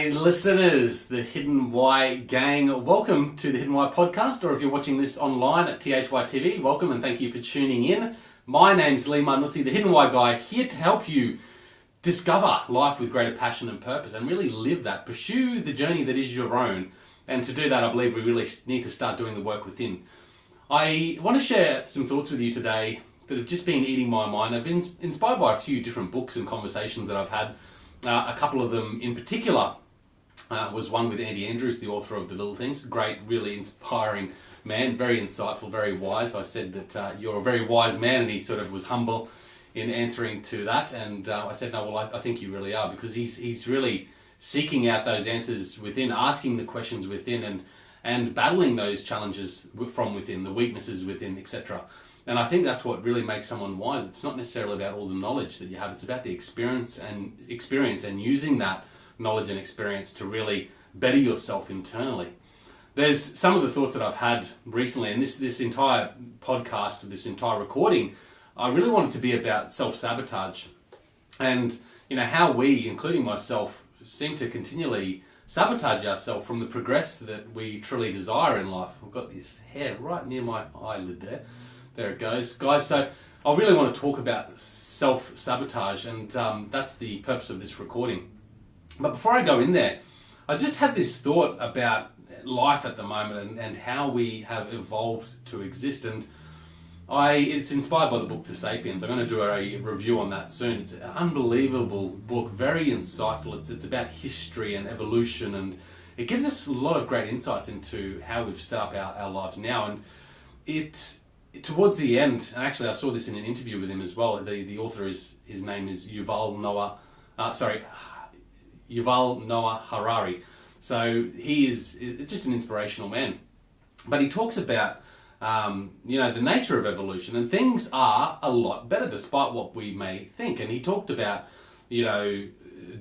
Hey listeners, the Hidden Why gang, welcome to the Hidden Why podcast, or if you're watching this online at THY TV, welcome and thank you for tuning in. My name's Lee Martinuzzi, the Hidden Why guy, here to help you discover life with greater passion and purpose and really live that, pursue the journey that is your own. And to do that, I believe we really need to start doing the work within. I want to share some thoughts with you today that have just been eating my mind. I've been inspired by a few different books and conversations that I've had. A couple of them in particular was one with Andy Andrews, the author of The Little Things. Great, really inspiring man, very insightful, very wise. I said that you're a very wise man, and he sort of was humble in answering to that. And I said, no, well, I think you really are, because he's really seeking out those answers within, asking the questions within, and battling those challenges from within, the weaknesses within, etc. And I think that's what really makes someone wise. It's not necessarily about all the knowledge that you have. It's about the experience and using that knowledge and experience to really better yourself internally. There's some of the thoughts that I've had recently, and this entire podcast, this entire recording, I really want it to be about self-sabotage and how we, including myself, seem to continually sabotage ourselves from the progress that we truly desire in life. I've got this hair right near my eyelid there. There it goes. Guys, so I really want to talk about self-sabotage, and that's the purpose of this recording. But before I go in there, I just had this thought about life at the moment and how we have evolved to exist. And it's inspired by the book The Sapiens. I'm going to do a review on that soon. It's an unbelievable book, very insightful. It's about history and evolution, and it gives us a lot of great insights into how we've set up our lives now. And towards the end, and actually I saw this in an interview with him as well, the author his name is Yuval Noah Harari. So he is just an inspirational man. But he talks about the nature of evolution, and things are a lot better despite what we may think. And he talked about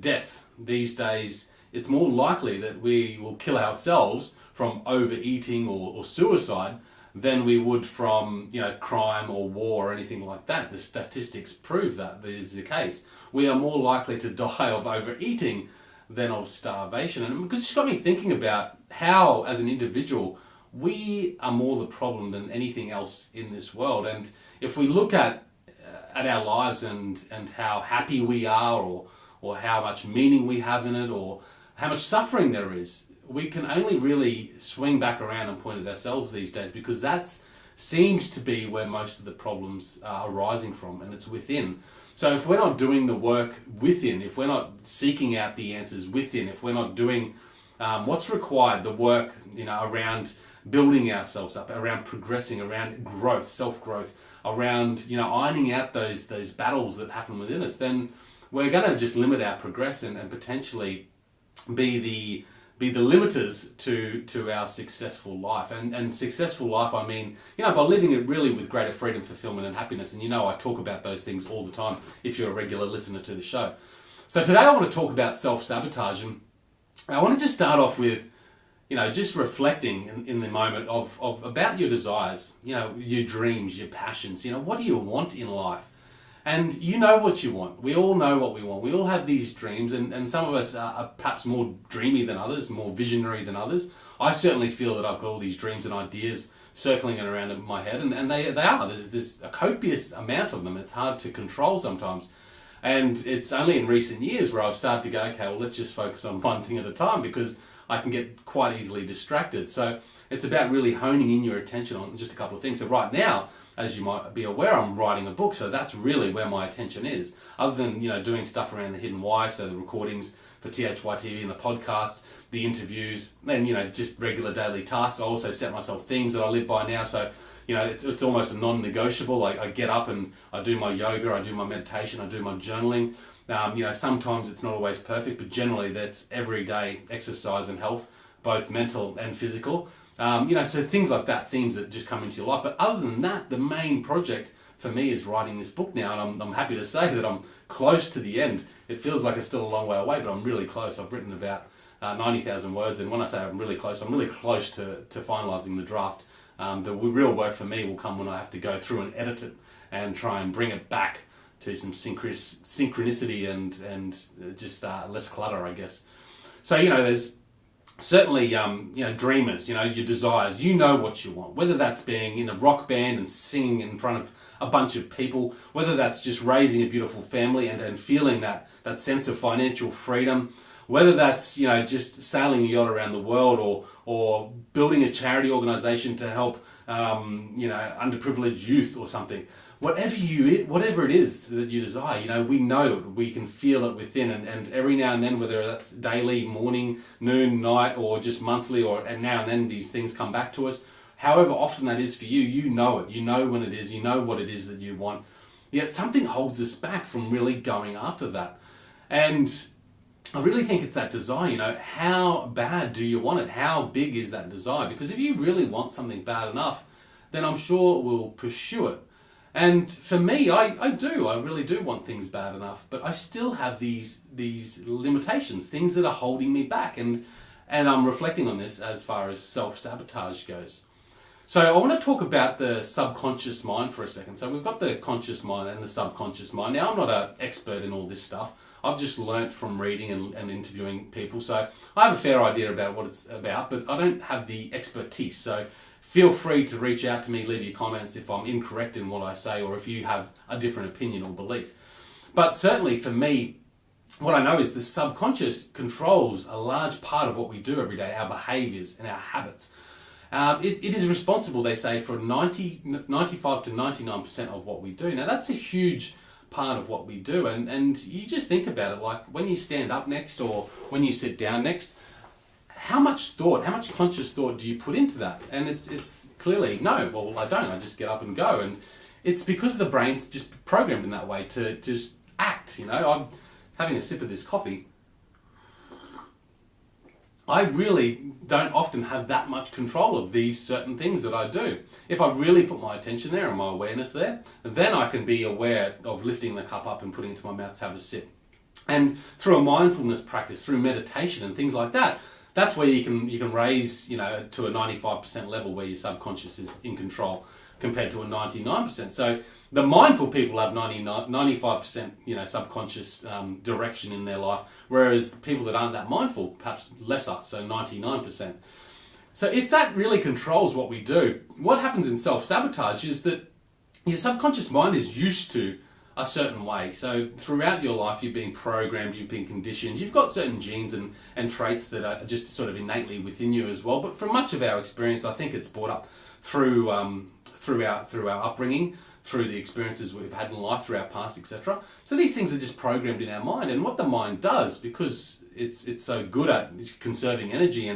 death. These days it's more likely that we will kill ourselves from overeating or suicide than we would from crime or war or anything like that. The statistics prove that is the case. We are more likely to die of overeating than of starvation. And because it's got me thinking about how, as an individual, we are more the problem than anything else in this world. And if we look at our lives and how happy we are, or how much meaning we have in it, or how much suffering there is, we can only really swing back around and point at ourselves these days, because that seems to be where most of the problems are arising from, and it's within. So if we're not doing the work within, if we're not seeking out the answers within, if we're not doing what's required, the work around building ourselves up, around progressing, around growth, self-growth, around ironing out those battles that happen within us, then we're going to just limit our progress and potentially be the limiters to our successful life. And successful life, I mean, by living it really with greater freedom, fulfillment and happiness. And I talk about those things all the time if you're a regular listener to the show. So today I want to talk about self-sabotage, and I want to just start off with just reflecting in the moment of about your desires, your dreams, your passions. What do you want in life? And you know what you want. We all know what we want. We all have these dreams, and some of us are perhaps more dreamy than others, more visionary than others. I certainly feel that I've got all these dreams and ideas circling around in my head, and they are. There's a copious amount of them. It's hard to control sometimes. And it's only in recent years where I've started to go, okay, well, let's just focus on one thing at a time, because I can get quite easily distracted. So it's about really honing in your attention on just a couple of things. So right now, as you might be aware, I'm writing a book, so that's really where my attention is. Other than doing stuff around the Hidden Why, so the recordings for THY TV and the podcasts, the interviews, and just regular daily tasks. I also set myself themes that I live by now, so it's almost a non-negotiable. I get up and I do my yoga, I do my meditation, I do my journaling. Sometimes it's not always perfect, but generally that's everyday exercise and health, both mental and physical. So things like that, themes that just come into your life. But other than that, the main project for me is writing this book now, and I'm happy to say that I'm close to the end. It feels like it's still a long way away, but I'm really close. I've written about 90,000 words, and when I say I'm really close to finalising the draft. The real work for me will come when I have to go through and edit it and try and bring it back to some synchronicity and just less clutter, I guess. So, there's certainly, dreamers, your desires, what you want, whether that's being in a rock band and singing in front of a bunch of people, whether that's just raising a beautiful family and feeling that sense of financial freedom, whether that's, just sailing a yacht around the world or building a charity organization to help, underprivileged youth or something. Whatever it is that you desire, we know it, we can feel it within, and every now and then, whether that's daily, morning, noon, night, or just monthly, and now and then these things come back to us. However often that is for you, you know it. You know when it is. You know what it is that you want. Yet something holds us back from really going after that. And I really think it's that desire, how bad do you want it? How big is that desire? Because if you really want something bad enough, then I'm sure we'll pursue it. And for me, I really do want things bad enough, but I still have these limitations, things that are holding me back. And I'm reflecting on this as far as self-sabotage goes. So I want to talk about the subconscious mind for a second. So we've got the conscious mind and the subconscious mind. Now, I'm not an expert in all this stuff. I've just learnt from reading and interviewing people. So I have a fair idea about what it's about, but I don't have the expertise. So feel free to reach out to me, leave your comments if I'm incorrect in what I say or if you have a different opinion or belief. But certainly for me, what I know is the subconscious controls a large part of what we do every day, our behaviours and our habits. It is responsible, they say, for 95 to 99% of what we do. Now, that's a huge part of what we do. And you just think about it, like when you stand up next or when you sit down next, how much conscious thought do you put into that? And it's clearly, no, well, I don't. I just get up and go. And it's because the brain's just programmed in that way to just act, I'm having a sip of this coffee. I really don't often have that much control of these certain things that I do. If I really put my attention there and my awareness there, then I can be aware of lifting the cup up and putting it to my mouth to have a sip. And through a mindfulness practice, through meditation and things like that, that's where you can raise, to a 95% level where your subconscious is in control compared to a 99%. So the mindful people have 95%, subconscious direction in their life, whereas people that aren't that mindful, perhaps lesser, so 99%. So if that really controls what we do, what happens in self-sabotage is that your subconscious mind is used to a certain way. So throughout your life, you've been programmed, you've been conditioned, you've got certain genes and traits that are just sort of innately within you as well. But from much of our experience, I think it's brought up through our upbringing, through the experiences we've had in life, through our past, etc. So these things are just programmed in our mind. And what the mind does, because it's so good at conserving energy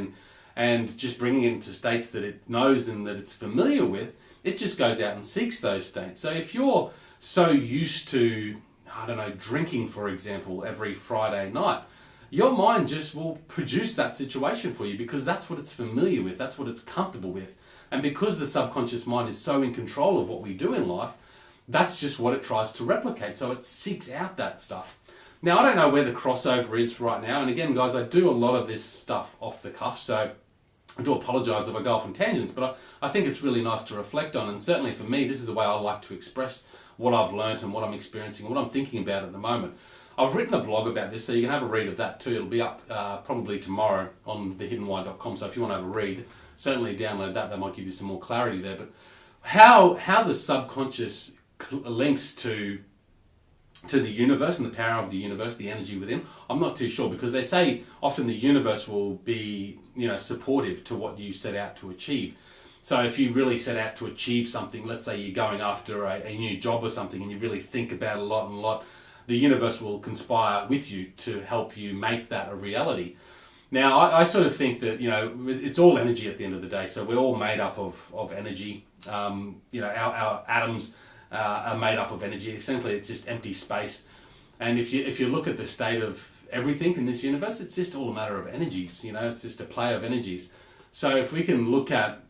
and just bringing it into states that it knows and that it's familiar with, it just goes out and seeks those states. So if you're so used to, drinking, for example, every Friday night, your mind just will produce that situation for you because that's what it's familiar with, that's what it's comfortable with. And because the subconscious mind is so in control of what we do in life, that's just what it tries to replicate. So it seeks out that stuff. Now, I don't know where the crossover is right now. And again, guys, I do a lot of this stuff off the cuff. So I do apologise if I go off on tangents, but I think it's really nice to reflect on. And certainly for me, this is the way I like to express what I've learnt and what I'm experiencing and what I'm thinking about at the moment. I've written a blog about this, so you can have a read of that too. It'll be up probably tomorrow on thehiddenwhy.com. So if you want to have a read, certainly download that. That might give you some more clarity there. But how the subconscious links to the universe and the power of the universe, the energy within, I'm not too sure, because they say often the universe will be, supportive to what you set out to achieve. So if you really set out to achieve something, let's say you're going after a new job or something and you really think about it a lot, the universe will conspire with you to help you make that a reality. Now, I sort of think that, it's all energy at the end of the day. So we're all made up of energy. Our atoms are made up of energy. Essentially, it's just empty space. And if you look at the state of everything in this universe, it's just all a matter of energies. It's just a play of energies. So if we can look at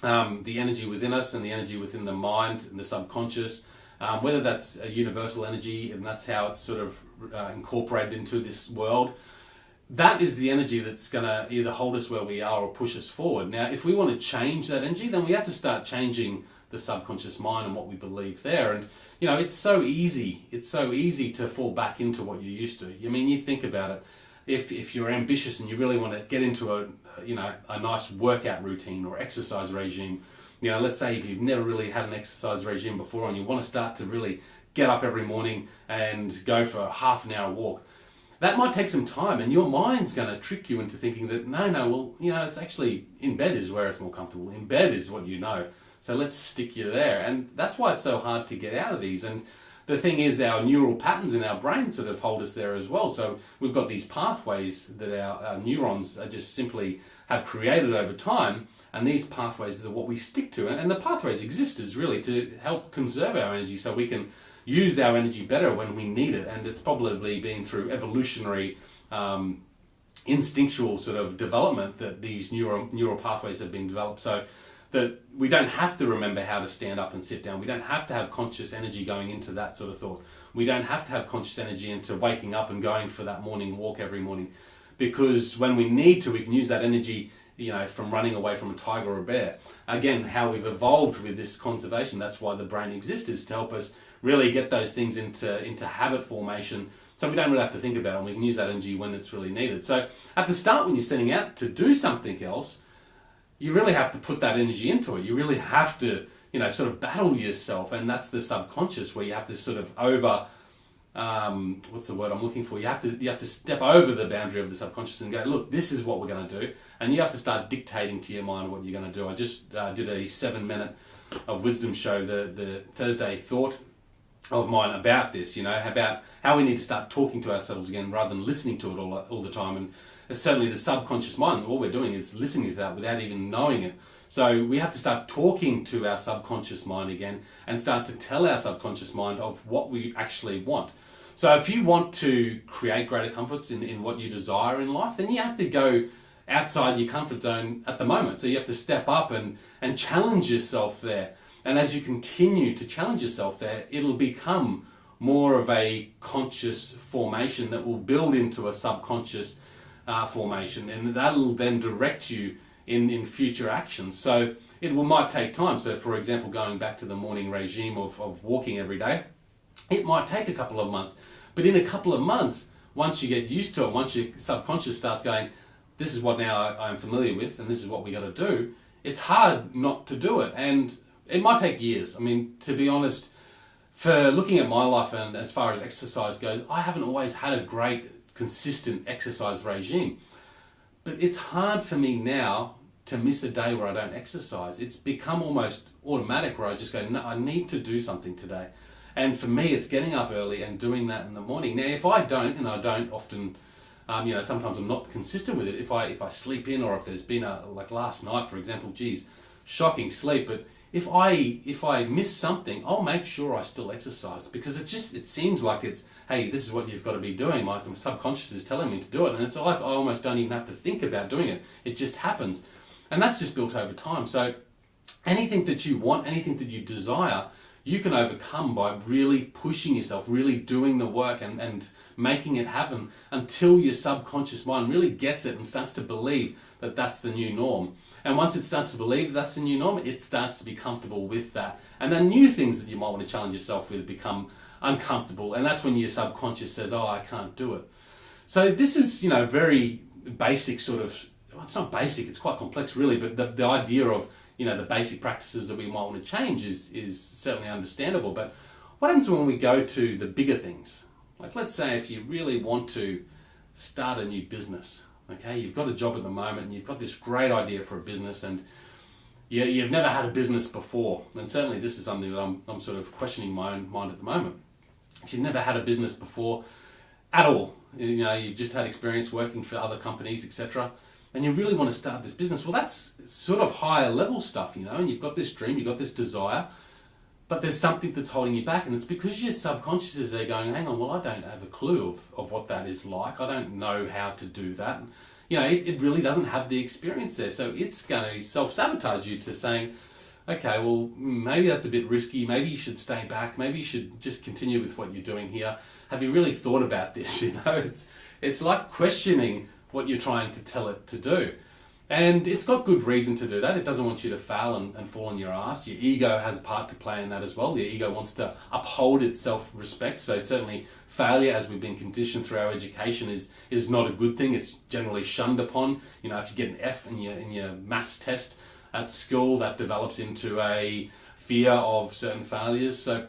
the energy within us and the energy within the mind and the subconscious, whether that's a universal energy and that's how it's sort of incorporated into this world, that is the energy that's going to either hold us where we are or push us forward. Now, if we want to change that energy, then we have to start changing the subconscious mind and what we believe there. And, it's so easy. It's so easy to fall back into what you're used to. I mean, you think about it. if you're ambitious and you really want to get into a nice workout routine or exercise regime, let's say if you've never really had an exercise regime before and you want to start to really get up every morning and go for a half an hour walk, that might take some time, and your mind's going to trick you into thinking that it's actually in bed is where it's more comfortable. In bed is what you know. So let's stick you there. And that's why it's so hard to get out of these. And the thing is, our neural patterns in our brain sort of hold us there as well. So we've got these pathways that our neurons are just simply have created over time. And these pathways are what we stick to. And the pathways exist is really to help conserve our energy so we can use our energy better when we need it. And it's probably been through evolutionary, instinctual sort of development that these neural pathways have been developed. So that we don't have to remember how to stand up and sit down. We don't have to have conscious energy going into that sort of thought. We don't have to have conscious energy into waking up and going for that morning walk every morning. Because when we need to, we can use that energy, from running away from a tiger or a bear. Again, how we've evolved with this conservation, that's why the brain exists, is to help us really get those things into habit formation, so we don't really have to think about it, and we can use that energy when it's really needed. So at the start, when you're setting out to do something else, you really have to put that energy into it. You really have to, sort of battle yourself, and that's the subconscious, where you have to sort of what's the word I'm looking for? You have to step over the boundary of the subconscious and go, look, this is what we're going to do, and you have to start dictating to your mind what you're going to do. I just did a 7-minute of wisdom show, the Thursday Thought of mine, about this, about how we need to start talking to ourselves again rather than listening to it all the time. And certainly the subconscious mind, all we're doing is listening to that without even knowing it. So we have to start talking to our subconscious mind again and start to tell our subconscious mind of what we actually want. So if you want to create greater comforts in what you desire in life, then you have to go outside your comfort zone at the moment. So you have to step up and challenge yourself there. And as you continue to challenge yourself there, it'll become more of a conscious formation that will build into a subconscious formation, and that'll then direct you in future actions. So it might take time. So for example, going back to the morning regime of walking every day, it might take a couple of months. But in a couple of months, once you get used to it, once your subconscious starts going, this is what now I'm familiar with, and this is what we got to do, it's hard not to do it. And it might take years. I mean, to be honest, for looking at my life and as far as exercise goes, I haven't always had a great, consistent exercise regime. But it's hard for me now to miss a day where I don't exercise. It's become almost automatic, where I just go, no, I need to do something today. And for me, it's getting up early and doing that in the morning. Now, if I don't, and I don't often, sometimes I'm not consistent with it. If I sleep in, or if there's been like last night, for example, shocking sleep. But if I miss something, I'll make sure I still exercise, because it seems like it's, hey, this is what you've got to be doing. My subconscious is telling me to do it, and it's like I almost don't even have to think about doing it. It just happens. And that's just built over time. So anything that you want, anything that you desire, you can overcome by really pushing yourself, really doing the work and making it happen until your subconscious mind really gets it and starts to believe that that's the new norm. And once it starts to believe that's the new norm, it starts to be comfortable with that. And then new things that you might want to challenge yourself with become uncomfortable. And that's when your subconscious says, oh, I can't do it. So this is, very basic sort of, well, it's not basic, it's quite complex really, but the idea of, the basic practices that we might want to change is certainly understandable. But what happens when we go to the bigger things? Like, let's say if you really want to start a new business, okay, you've got a job at the moment and you've got this great idea for a business, and you've never had a business before. And certainly this is something that I'm sort of questioning my own mind at the moment. If you've never had a business before at all, you've just had experience working for other companies, etc., and you really want to start this business, well, that's sort of higher level stuff, and you've got this dream, you've got this desire, but there's something that's holding you back, and it's because your subconscious is there going, hang on, well, I don't have a clue of what that is like. I don't know how to do that. It really doesn't have the experience there, so it's going to self-sabotage you to saying, okay, well, maybe that's a bit risky, maybe you should stay back, maybe you should just continue with what you're doing here. Have you really thought about this? It's like questioning what you're trying to tell it to do. And it's got good reason to do that. It doesn't want you to fail and fall on your ass. Your ego has a part to play in that as well. Your ego wants to uphold its self-respect. So certainly failure, as we've been conditioned through our education, is not a good thing. It's generally shunned upon. You know, if you get an F in your maths test at school, that develops into a fear of certain failures. So,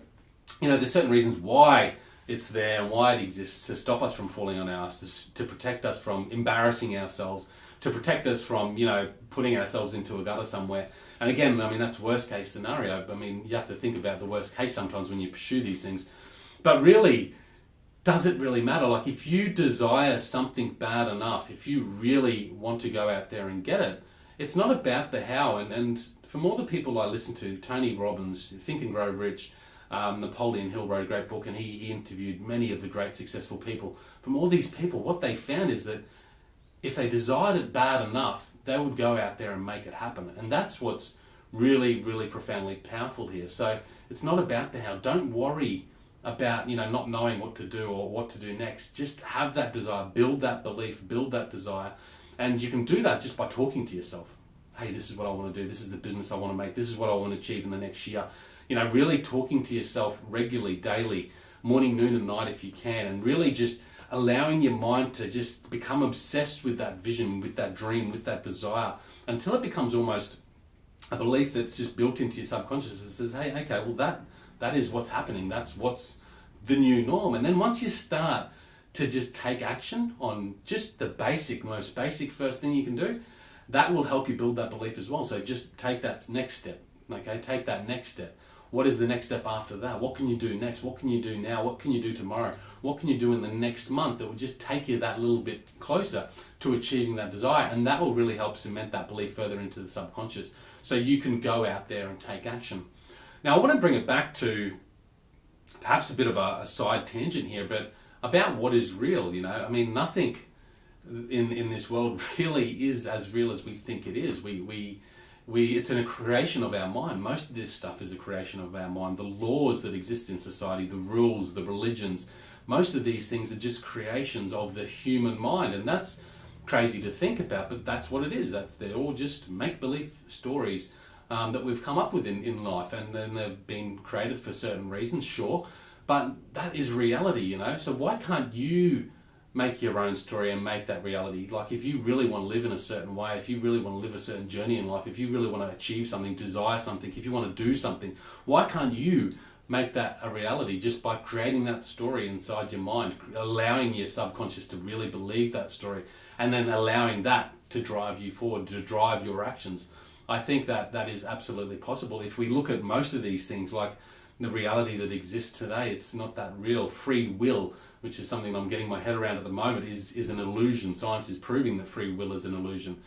you know, there's certain reasons why it's there and why it exists, to stop us from falling on our ass, to protect us from embarrassing ourselves, to protect us from, you know, putting ourselves into a gutter somewhere. And again, I mean, that's worst case scenario. I mean, you have to think about the worst case sometimes when you pursue these things. But really, does it really matter? Like, if you desire something bad enough, if you really want to go out there and get it, it's not about the how. And from all the people I listen to, Tony Robbins, Think and Grow Rich, Napoleon Hill wrote a great book, and he interviewed many of the great successful people. From all these people, what they found is that if they desired it bad enough, they would go out there and make it happen. And that's what's really, really profoundly powerful here. So it's not about the how. Don't worry about, you know, not knowing what to do or what to do next. Just have that desire, build that belief, build that desire. And you can do that just by talking to yourself. Hey, this is what I want to do. This is the business I want to make. This is what I want to achieve in the next year. You know, really talking to yourself regularly, daily, morning, noon and night if you can, and really just allowing your mind to just become obsessed with that vision, with that dream, with that desire, until it becomes almost a belief that's just built into your subconscious that says, hey, okay, well that is what's happening. That's what's the new norm. And then once you start to just take action on just the most basic first thing you can do, that will help you build that belief as well. So just take that next step, okay? Take that next step. What is the next step after that? What can you do next? What can you do now? What can you do tomorrow? What can you do in the next month that will just take you that little bit closer to achieving that desire? And that will really help cement that belief further into the subconscious, so you can go out there and take action. Now, I want to bring it back to perhaps a bit of a side tangent here, but about what is real. You know, I mean, nothing in this world really is as real as we think it is. It's a creation of our mind. Most of this stuff is a creation of our mind. The laws that exist in society, the rules, the religions, most of these things are just creations of the human mind. And that's crazy to think about, but that's what it is. They're all just make-believe stories that we've come up with in life. And then they've been created for certain reasons, sure. But that is reality, you know. So why can't you make your own story and make that reality? Like, if you really want to live in a certain way, if you really want to live a certain journey in life, if you really want to achieve something, desire something, if you want to do something, why can't you make that a reality just by creating that story inside your mind, allowing your subconscious to really believe that story, and then allowing that to drive you forward, to drive your actions? I think that is absolutely possible. If we look at most of these things, like the reality that exists today, it's not that real. Free will, which is something I'm getting my head around at the moment, is an illusion. Science is proving that free will is an illusion.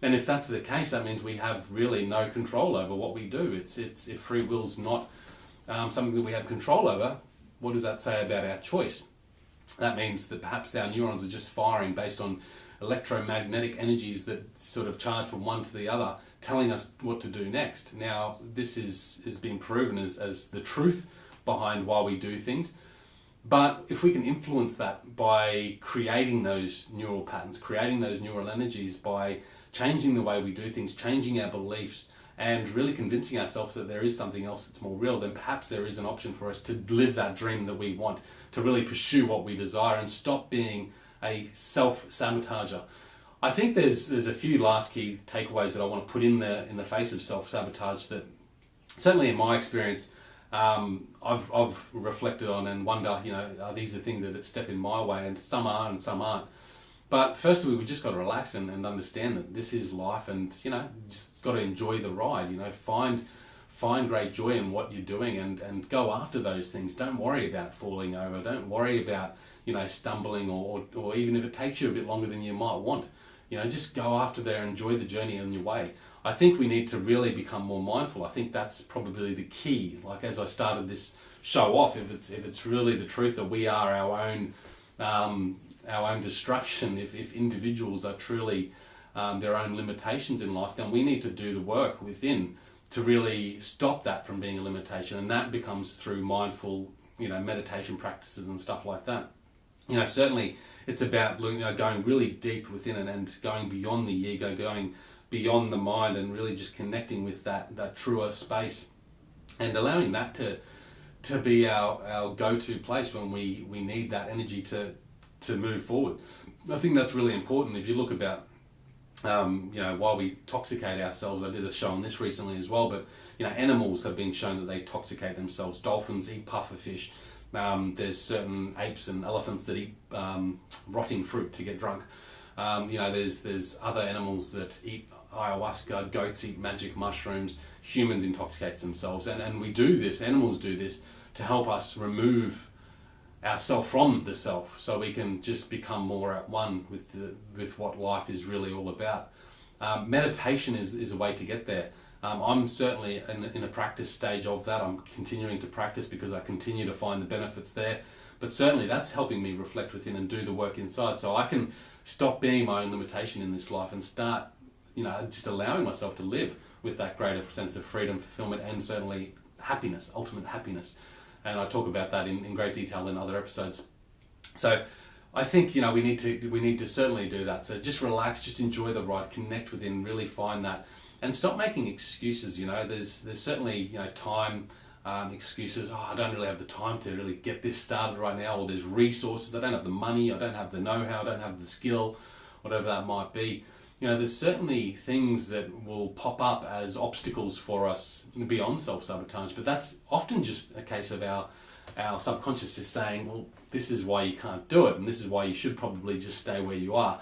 And if that's the case, that means we have really no control over what we do. If free will's not something that we have control over, what does that say about our choice? That means that perhaps our neurons are just firing based on electromagnetic energies that sort of charge from one to the other, telling us what to do next. Now, this is being proven as the truth behind why we do things. But if we can influence that by creating those neural patterns, creating those neural energies, by changing the way we do things, changing our beliefs, and really convincing ourselves that there is something else that's more real, then perhaps there is an option for us to live that dream that we want, to really pursue what we desire and stop being a self-sabotager. I think there's a few last key takeaways that I want to put in the face of self-sabotage that, certainly in my experience, I've reflected on and wonder, you know, are these the things that step in my way? And some are and some aren't. But first of all, we just got to relax and understand that this is life, and, you know, just got to enjoy the ride. You know, find great joy in what you're doing and go after those things. Don't worry about falling over. Don't worry about, you know, stumbling or even if it takes you a bit longer than you might want. You know, just go after there, enjoy the journey on your way. I think we need to really become more mindful. I think that's probably the key. Like, as I started this show off, if it's really the truth that we are our own destruction, if individuals are truly their own limitations in life, then we need to do the work within to really stop that from being a limitation. And that becomes through mindful, you know, meditation practices and stuff like that. You know, certainly it's about, you know, going really deep within it and going beyond the ego, going beyond the mind and really just connecting with that truer space and allowing that to be our go-to place when we need that energy to move forward. I think that's really important. If you look about while we toxicate ourselves, I did a show on this recently as well, but animals have been shown that they toxicate themselves. Dolphins eat pufferfish. There's certain apes and elephants that eat rotting fruit to get drunk. There's other animals that eat ayahuasca, goats eat magic mushrooms, humans intoxicate themselves, and we do this, animals do this, to help us remove ourself from the self, so we can just become more at one with what life is really all about. Meditation is a way to get there. I'm certainly in a practice stage of that. I'm continuing to practice because I continue to find the benefits there, but certainly that's helping me reflect within and do the work inside, so I can stop being my own limitation in this life and start just allowing myself to live with that greater sense of freedom, fulfillment, and certainly happiness, ultimate happiness. And I talk about that in great detail in other episodes. So I think we need to certainly do that. So just relax, just enjoy the ride, connect within, really find that, and stop making excuses. There's certainly time excuses. I don't really have the time to really get this started right now, or there's resources. I don't have the money. I don't have the know-how. I don't have the skill, whatever that might be. There's certainly things that will pop up as obstacles for us beyond self-sabotage, but that's often just a case of our subconscious is saying, well, this is why you can't do it, and this is why you should probably just stay where you are.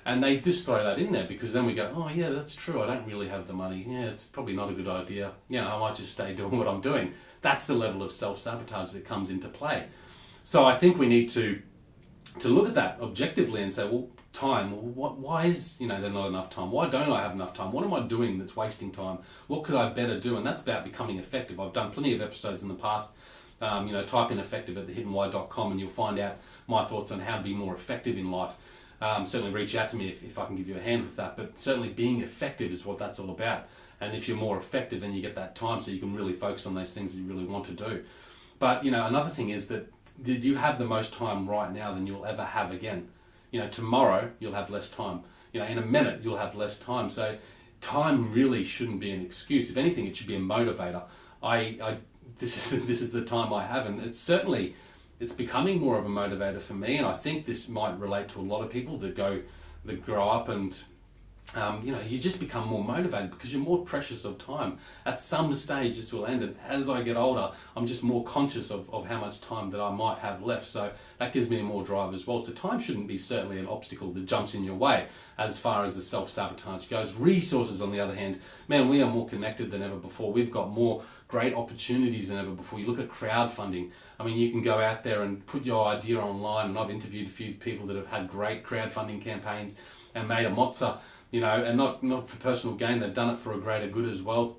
And they just throw that in there because then we go, oh yeah, that's true, I don't really have the money. Yeah, it's probably not a good idea. I might just stay doing what I'm doing. That's the level of self-sabotage that comes into play. So I think we need to look at that objectively and say, well, time, why is there not enough time? Why don't I have enough time? What am I doing that's wasting time? What could I better do? And that's about becoming effective. I've done plenty of episodes in the past. Type in effective at thehiddenwhy.com and you'll find out my thoughts on how to be more effective in life. Certainly reach out to me if I can give you a hand with that, but certainly being effective is what that's all about. And if you're more effective, then you get that time so you can really focus on those things that you really want to do. But another thing is that you have the most time right now than you'll ever have again. Tomorrow you'll have less time. In a minute you'll have less time. So time really shouldn't be an excuse. If anything, it should be a motivator. This is the time I have, and it's becoming more of a motivator for me. And I think this might relate to a lot of people that grow up and you just become more motivated because you're more precious of time. At some stage this will end, and as I get older I'm just more conscious of how much time that I might have left, so that gives me more drive as well. So time shouldn't be certainly an obstacle that jumps in your way as far as the self-sabotage goes. Resources, on the other hand, man, we are more connected than ever before. We've got more great opportunities than ever before. You look at crowdfunding. I mean, you can go out there and put your idea online, and I've interviewed a few people that have had great crowdfunding campaigns and made a mozza, and not for personal gain. They've done it for a greater good as well.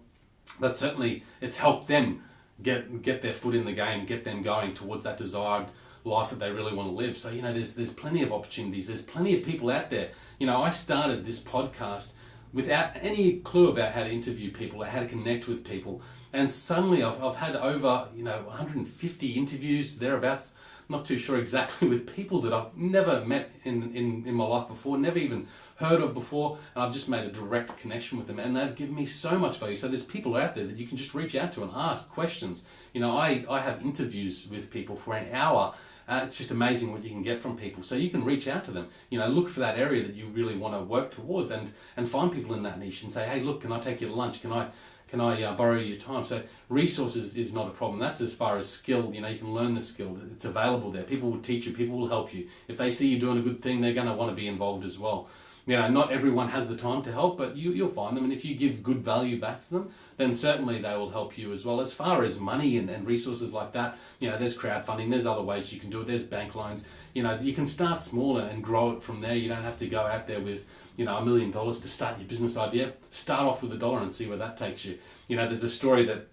But certainly it's helped them get their foot in the game, get them going towards that desired life that they really want to live. So, there's plenty of opportunities. There's plenty of people out there. I started this podcast without any clue about how to interview people or how to connect with people. And suddenly I've had over, 150 interviews, thereabouts. Not too sure exactly, with people that I've never met in my life before, never even heard of before, and I've just made a direct connection with them, and they've given me so much value. So there's people out there that you can just reach out to and ask questions. I have interviews with people for an hour. It's just amazing what you can get from people. So you can reach out to them, look for that area that you really want to work towards, and find people in that niche and say, hey, look, can I take you to lunch? Can I borrow your time? So resources is not a problem. That's as far as skill. You can learn the skill. It's available there. People will teach you. People will help you. If they see you doing a good thing, they're going to want to be involved as well. Not everyone has the time to help, but you'll find them. And if you give good value back to them, then certainly they will help you as well. As far as money and resources like that, there's crowdfunding. There's other ways you can do it. There's bank loans. You can start small and grow it from there. You don't have to go out there with $1 million to start your business idea. Start off with $1 and see where that takes you. There's a story that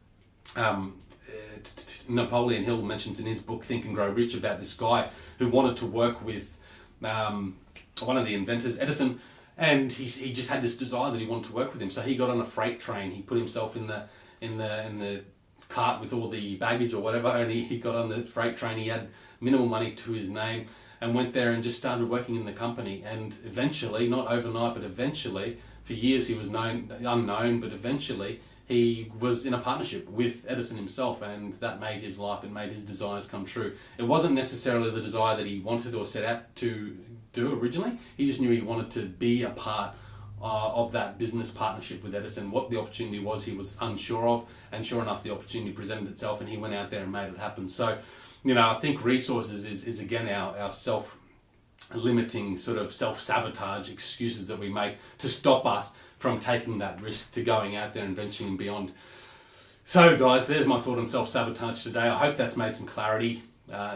Napoleon Hill mentions in his book Think and Grow Rich about this guy who wanted to work with one of the inventors, Edison, and he just had this desire that he wanted to work with him. So he got on a freight train. He put himself in the cart with all the baggage or whatever, and he got on the freight train. He had minimal money to his name, and went there and just started working in the company. And eventually, not overnight, but eventually, For years he was unknown, but eventually he was in a partnership with Edison himself, and that made his life and made his desires come true. It wasn't necessarily the desire that he wanted or set out to do originally. He just knew he wanted to be a part of that business partnership with Edison. What the opportunity was, he was unsure of, and sure enough, the opportunity presented itself, and he went out there and made it happen. So, I think resources is again our self-limiting sort of self-sabotage excuses that we make to stop us from taking that risk, to going out there and venturing beyond. So guys, there's my thought on self-sabotage today. I hope that's made some clarity.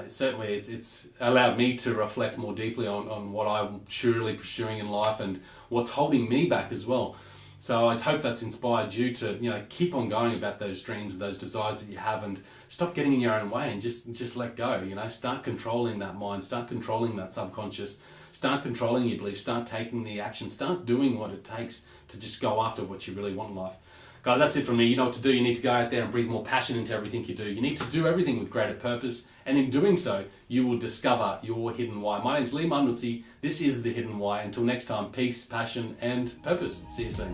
Certainly it's allowed me to reflect more deeply on what I'm truly pursuing in life and what's holding me back as well. So I hope that's inspired you to keep on going about those dreams, those desires that you have, and stop getting in your own way and just let go. Start controlling that mind, start controlling that subconscious, start controlling your beliefs, start taking the action, start doing what it takes to just go after what you really want in life. Guys, that's it from me. You know what to do. You need to go out there and breathe more passion into everything you do. You need to do everything with greater purpose, and in doing so, you will discover your hidden why. My name's Lee Marnuzzi. This is The Hidden Why. Until next time, peace, passion, and purpose. See you soon.